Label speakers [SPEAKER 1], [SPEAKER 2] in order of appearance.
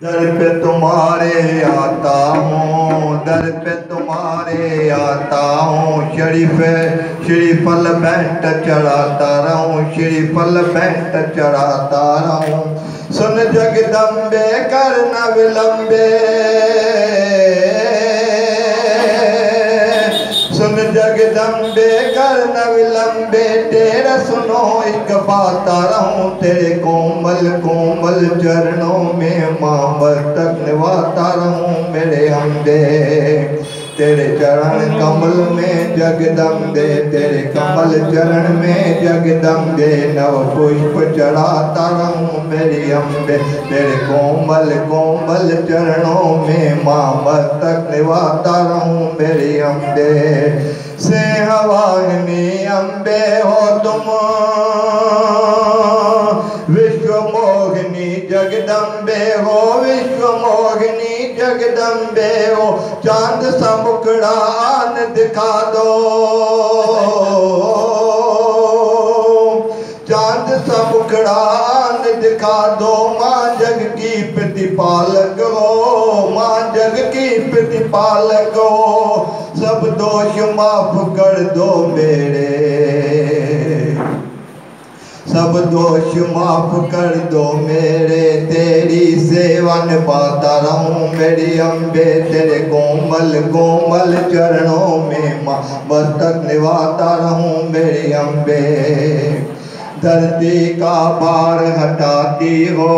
[SPEAKER 1] दर पे तुम्हारे आता हूँ, दर पे तुम्हारे आता हूँ। श्रीफल भेंट चढ़ाता रहूँ, श्रीफल भेंट चढ़ाता रहूँ। सुन जगदम्बे कर न विलंबे, सुन जगदम्बे कर न विलंबे। तेरा सुनो एक बाता रहूं, तेरे कोमल कोमल चरणों में माँ मस्तक निभाता रहूं मेरे अम्बे। तेरे चरण कमल में जगदम्बे, तेरे कमल चरण में जगदम्बे। नव पुष्प चढ़ाता रहूं मेरी अम्बे, तेरे कोमल कोमल चरणों में माँ मस्तक निभाता रहूं मेरी अम्बे। स्नेहवाहिनी अम्बे हो तुम, विश्व मोहिनी जगदम्बे हो, विश्व मोहिनी जगदम्बे हो। चांद सा मुखड़ा आन दिखा दो, चांद सा मुखड़ा आन दिखा दो। माँ जग की प्रतिपालक हो, माँ जग की प्रतिपालक हो। सब दोष माफ कर दो मेरे, सब दोष माफ कर दो मेरे। तेरी सेवा निभाता रहूं मेरी अम्बे, तेरे कोमल कोमल चरणों में माँ मस्तक निभाता रहूं मेरी अम्बे। धरती का भार हटाती हो,